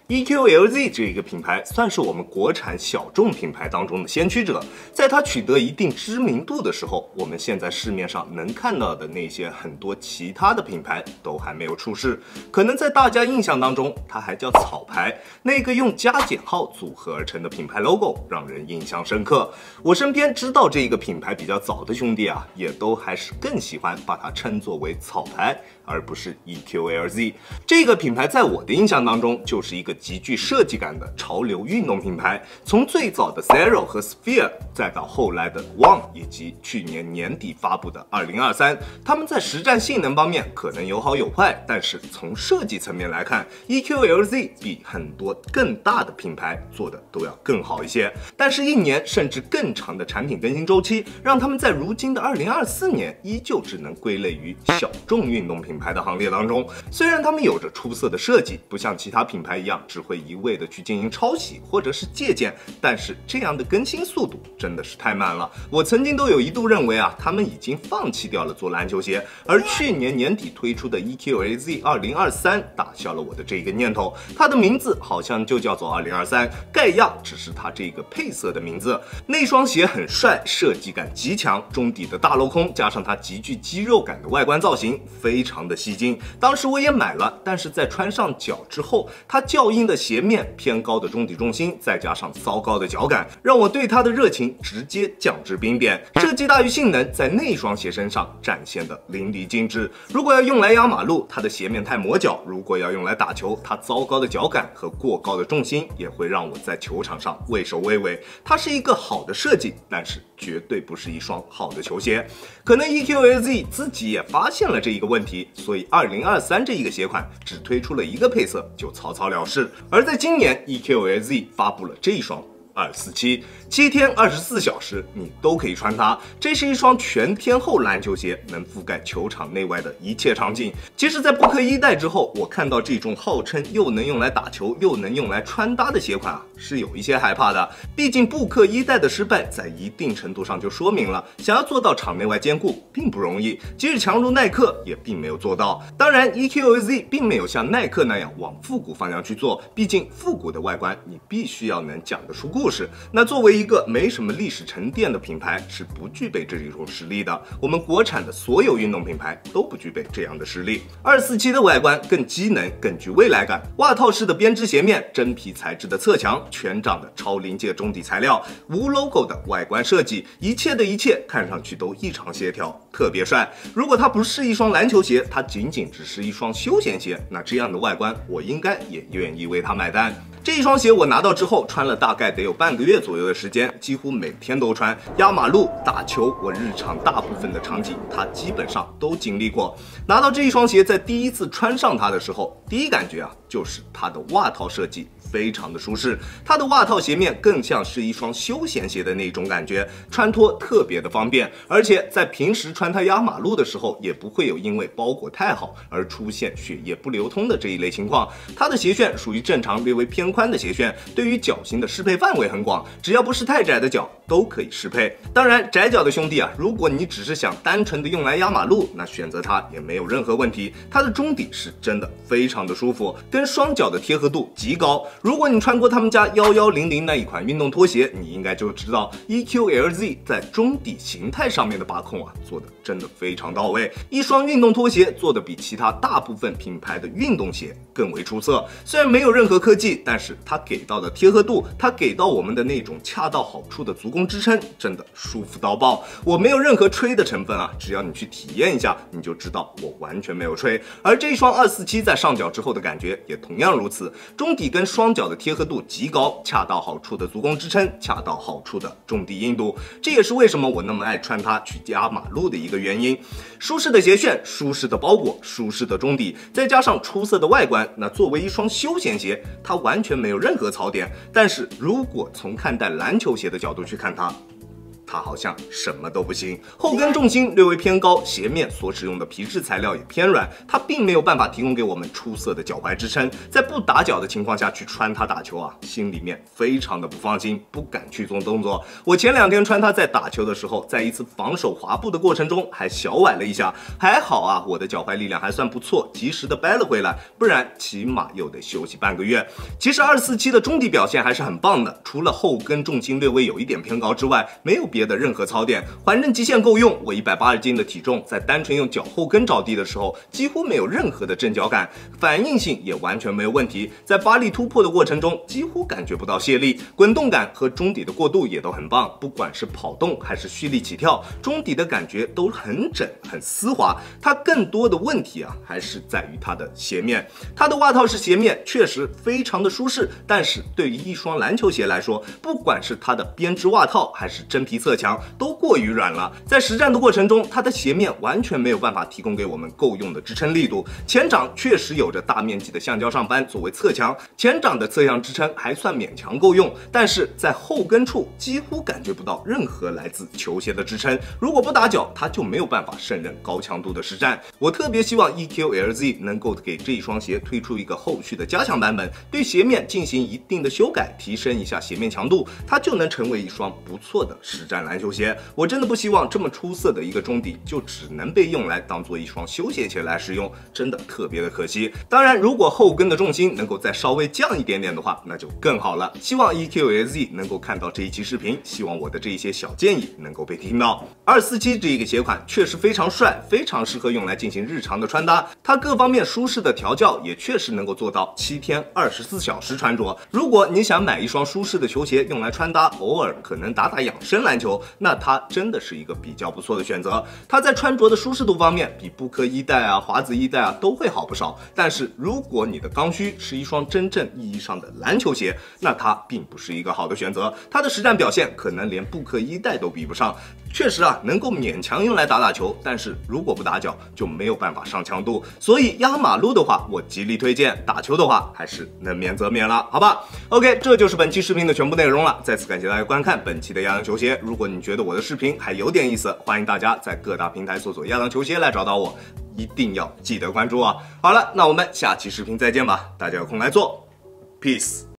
EQLZ 这个品牌算是我们国产小众品牌当中的先驱者，在它取得一定知名度的时候，我们现在市面上能看到的那些很多其他的品牌都还没有出世。可能在大家印象当中，它还叫草牌，那个用加减号组合而成的品牌 logo 让人印象深刻。我身边知道这个品牌比较早的兄弟啊，也都还是更喜欢把它称作为草牌，而不是 EQLZ。这个品牌在我的印象当中就是一个极具设计感的潮流运动品牌，从最早的 Zero 和 Sphere， 再到后来的 One， 以及去年年底发布的2023，他们在实战性能方面可能有好有坏，但是从设计层面来看 ，EQLZ 比很多更大的品牌做的都要更好一些。但是1年甚至更长的产品更新周期，让他们在如今的2024年依旧只能归类于小众运动品牌的行列当中。虽然他们有着出色的设计，不像其他品牌一样只会一味的去进行抄袭或者是借鉴，但是这样的更新速度真的是太慢了。我曾经都有一度认为啊，他们已经放弃掉了做篮球鞋，而去年年底推出的 EQLZ 2023打消了我的这个念头。它的名字好像就叫做2023，盖亚只是它这个配色的名字。那双鞋很帅，设计感极强，中底的大镂空加上它极具肌肉感的外观造型，非常的吸睛。当时我也买了，但是在穿上脚之后，它较硬的鞋面、偏高的中底重心，再加上糟糕的脚感，让我对它的热情直接降至冰点。设计大于性能，在那双鞋身上展现的淋漓尽致。如果要用来压马路，它的鞋面太磨脚；如果要用来打球，它糟糕的脚感和过高的重心也会让我在球场上畏首畏尾。它是一个好的设计，但是绝对不是一双好的球鞋。可能 EQLZ 自己也发现了这一个问题，所以2023这一个鞋款只推出了一个配色就草草了事。而在今年 EQLZ 发布了这一双247，7天24小时你都可以穿它。这是一双全天候篮球鞋，能覆盖球场内外的一切场景。其实在布克1代之后，我看到这种号称又能用来打球又能用来穿搭的鞋款啊，是有一些害怕的。毕竟布克1代的失败在一定程度上就说明了，想要做到场内外兼顾并不容易，即使强如耐克也并没有做到。当然 EQLZ 并没有像耐克那样往复古方向去做，毕竟复古的外观你必须要能讲得出故事。那作为一个没什么历史沉淀的品牌，是不具备这一种实力的。我们国产的所有运动品牌都不具备这样的实力。247的外观更机能，更具未来感，袜套式的编织鞋面，真皮材质的侧墙，全掌的超临界中底材料，无 logo 的外观设计，一切的一切看上去都异常协调，特别帅。如果它不是一双篮球鞋，它仅仅只是一双休闲鞋，那这样的外观我应该也愿意为它买单。这一双鞋我拿到之后穿了大概得有半个月左右的时间，几乎每天都穿。压马路、打球，我日常大部分的场景它基本上都经历过。拿到这一双鞋，在第一次穿上它的时候，第一感觉啊，就是它的袜套设计非常的舒适，它的袜套鞋面更像是一双休闲鞋的那种感觉，穿脱特别的方便，而且在平时穿它压马路的时候，也不会有因为包裹太好而出现血液不流通的这一类情况。它的鞋楦属于正常略微偏宽的鞋楦，对于脚型的适配范围很广，只要不是太窄的脚都可以适配。当然窄脚的兄弟啊，如果你只是想单纯的用来压马路，那选择它也没有任何问题。它的中底是真的非常的舒服，跟双脚的贴合度极高。如果你穿过他们家1100那一款运动拖鞋，你应该就知道 EQLZ 在中底形态上面的把控啊，做的真的非常到位。一双运动拖鞋做的比其他大部分品牌的运动鞋更为出色。虽然没有任何科技，但是它给到的贴合度，它给到我们的那种恰到好处的足弓支撑，真的舒服到爆。我没有任何吹的成分啊，只要你去体验一下，你就知道我完全没有吹。而这一双247在上脚之后的感觉也同样如此，中底跟双脚的贴合度极高，恰到好处的足弓支撑，恰到好处的中底硬度，这也是为什么我那么爱穿它去压马路的一个原因。舒适的鞋楦，舒适的包裹，舒适的中底，再加上出色的外观，那作为一双休闲鞋，它完全没有任何槽点。但是如果从看待篮球鞋的角度去看它它好像什么都不行。后跟重心略微偏高，鞋面所使用的皮质材料也偏软，它并没有办法提供给我们出色的脚踝支撑。在不打脚的情况下去穿它打球啊，心里面非常的不放心，不敢去做动作。我前2天穿它在打球的时候，在一次防守滑步的过程中还小崴了一下，还好啊，我的脚踝力量还算不错，及时的掰了回来，不然起码又得休息半个月。其实247的中底表现还是很棒的，除了后跟重心略微有一点偏高之外，没有别的任何槽点，缓震极限够用。我180斤的体重，在单纯用脚后跟着地的时候，几乎没有任何的震脚感，反应性也完全没有问题。在发力突破的过程中，几乎感觉不到泄力，滚动感和中底的过渡也都很棒。不管是跑动还是蓄力起跳，中底的感觉都很整很丝滑。它更多的问题啊，还是在于它的鞋面。它的袜套式鞋面确实非常的舒适，但是对于一双篮球鞋来说，不管是它的编织袜套还是真皮侧墙，都过于软了。在实战的过程中，它的鞋面完全没有办法提供给我们够用的支撑力度。前掌确实有着大面积的橡胶上斑作为侧墙，前掌的侧向支撑还算勉强够用，但是在后跟处几乎感觉不到任何来自球鞋的支撑。如果不打脚，它就没有办法胜任高强度的实战。我特别希望 EQLZ 能够给这一双鞋推出一个后续的加强版本，对鞋面进行一定的修改，提升一下鞋面强度，它就能成为一双不错的实战篮球鞋。我真的不希望这么出色的一个中底就只能被用来当做一双休闲鞋来使用，真的特别的可惜。当然，如果后跟的重心能够再稍微降一点点的话，那就更好了。希望 EQLZ 能够看到这一期视频，希望我的这一些小建议能够被听到。247这一个鞋款确实非常帅，非常适合用来进行日常的穿搭，它各方面舒适的调教也确实能够做到7天24小时穿着。如果你想买一双舒适的球鞋用来穿搭，偶尔可能打养生篮球，那它真的是一个比较不错的选择。它在穿着的舒适度方面，比布克1代啊、华子1代啊都会好不少。但是如果你的刚需是一双真正意义上的篮球鞋，那它并不是一个好的选择。它的实战表现可能连布克1代都比不上。确实啊，能够勉强用来打球，但是如果不打脚就没有办法上强度。所以压马路的话，我极力推荐；打球的话，还是能免则免了，好吧 ？OK， 这就是本期视频的全部内容了。再次感谢大家观看本期的亚当球鞋。如果你觉得我的视频还有点意思，欢迎大家在各大平台搜索亚当球鞋来找到我，一定要记得关注啊！好了，那我们下期视频再见吧，大家有空来做 ，peace。